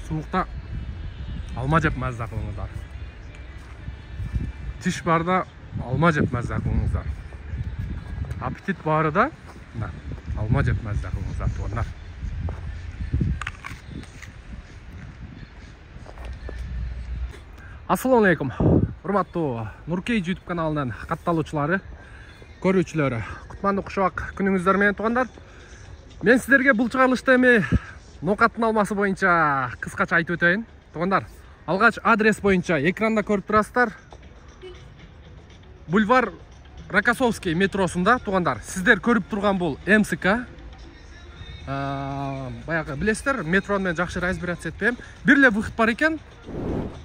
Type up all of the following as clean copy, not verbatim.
Soğukta alma jep mazza qilingizlar. Tish barda alma jep mazza qilingizlar. Apetit barida alma jep mazza qilingizlar tuğanlar. Assalomu alaykum. Hurmatli Nurkey YouTube kanalından kattalıçları, görүүчүлөрү. Кутмандуу кушак күнүңүздөр менен тугандар. Мен сиздерге бул чыгарылышта эми ноокаттын алмасы боюнча кыскача айтып өтөйүн. Тугандар, алгач адрес боюнча экранда көрүп турасыздар. Бульвар Рокоссовский метросунда тугандар. Сиздер көрүп турган бул МСК. Баягы билесиздер, метро менен жакшы разбираться этпейм. Бир эле выход бар экен.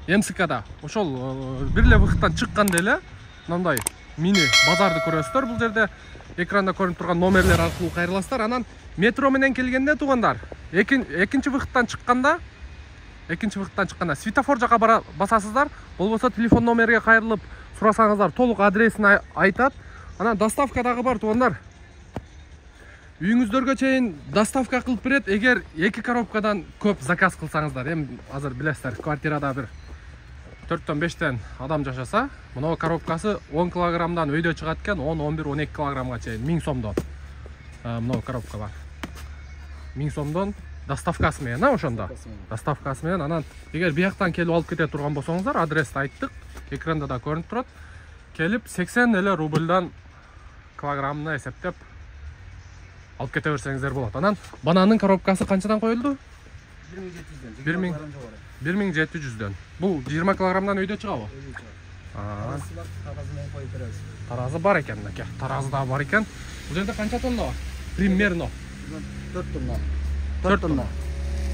МСКда. Ошол бир эле выходтан чыкканда эле мындай мини базарды көрөсүздөр. Бул жерде экранда көрүнүп турган номерлер аркылуу кайрыласыздар. Анан метро менен келгенде тугандар, экинчи выходтан чыкканда светофор жака басасыздар. Болбосо телефон номерге кайрылып сурасаңыздар, толук адресин айтат. Анан доставка дагы бар тугандар. Үйүңүздөргө чейин доставка кылып берет. Эгер 2 коробкадан көп заказ кылсаңыздар, эми азыр билесиздер, квартирада бир 4-5 адам жашаса, мына коробкасы 10 килограммдан өйдө чыгат экен, 10-11-12 килограммга чейин 1000 сомдон. Мына коробка бар. 1000 сомдон доставкасы менен, ошондо. Доставкасы менен, анан эгер бияктан келип алып кете турган болсоңуздар, адрести айттык, экранда да көрүнүп турат. Келип 80 эле рубльдан килограммына эсептеп алып кете берсеңиздер болот. Анан бананын коробкасы канчадан коюлду? 1700дөн. Бул 20 килограммдан өйдө чыгабы? Таразы бар экен, аке. Таразы да бар экен. Бул жерде канча тонна бар? Примерно 4 тонна. 4 тонна.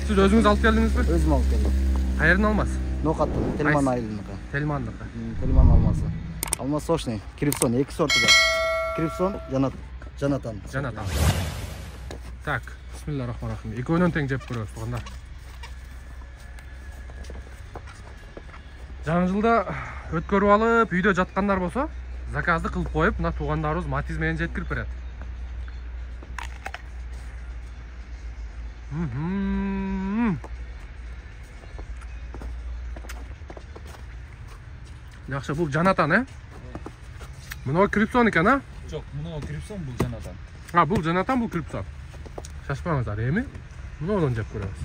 Сиз өзүңүз алып келдиңизби? Өзүм алып келдим. Кайердин алмасы? Ноокаттын, Тельман айылыныкы. Тельмандыкы. Тельман алмасы. Алма сочный, Крипсон, 2 сорты бар. Крипсон, Жанатан. Так, бисмиллахиррахманиррахим. Экөөнөн тең жеп көрөбүз тугандар. Жаңы жылда өткөрүп алып, үйдө жаткандар болсо, заказды кылып коюп, мына туугандарыбыз Матиз менен жеткирип берет. Жакшы, бул Жанатан, Мына Крипсон экен, Жок, мына Крипсон, бул Жанатан. Бул Жанатан, бул Крипсон. Шашпаңыздар, эми? Мынодон жеп көрөбүз.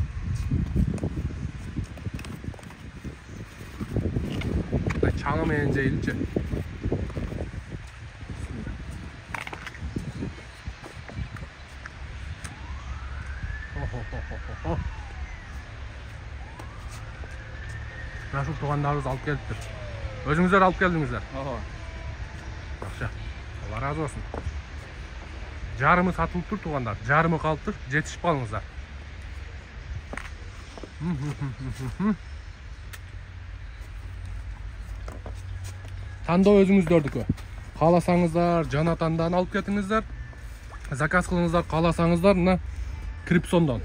Чаңы менен жейилчи. Нашыл тугандарыбыз алып келиптир. Өзүңүздөр алып келдиңиздер. Жакшы. Алла разы болсун. Жарымы сатылып тур тугандар. Жарымы калыптыр. Жетишип калыңыздар. Тандоо өзүңүздөрдүкү. Кааласаңыздар, Жанатандан алып кетиңиздер. Заказ кылыңыздар, кааласаңыздар, мына Крипсондон.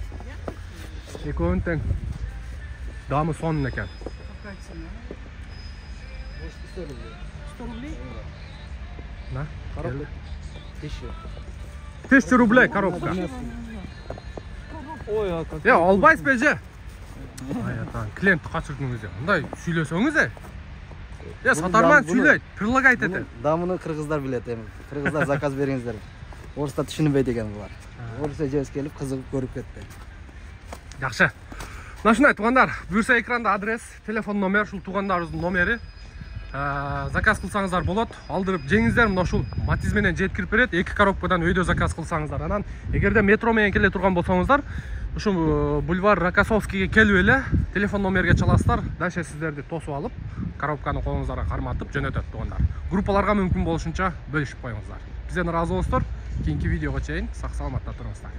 Экөөнүн тең дамы сонун экен. 100 рублей. На, Коробка 1000 рублей коробка. Ой, а как? Албайсыз беже. Клиент качырдыңыз. Мындай сүйлөсөңүз. Сатарман сүйлөйт, предлагайт этет. Дамыны кыргыздар билет эми. Кыргыздар заказ бериңиздер. Орустар түшүнбөйт экен булар. Орусча жебес келип кызыгып көрүп кетти. Жакшы. Мына ушундай тугандар, буюрса экранда адрес, телефон номер, ушул тугандарыбыздын номери. Заказ кылсаңыздар болот. Алдырып жеңиздер, мына ушул Матиз менен жеткирип берет. 2 коробкадан өйдө заказ кылсаңыздар. Анан эгерде метро менен келе турган болсоңуздар, ушул бульвар Рокоссовскийге келип эле телефон номерге чаласыздар. Дальше сиздерди тосуп алып, коробканы колуңуздарга карматып жөнөтөт тугандар. Группаларга мүмкүн болушунча бөлүшүп коюңуздар. Бизден ыраазы болуңуздар. Кийинки видеого чейин сак саламатта туруңуздар.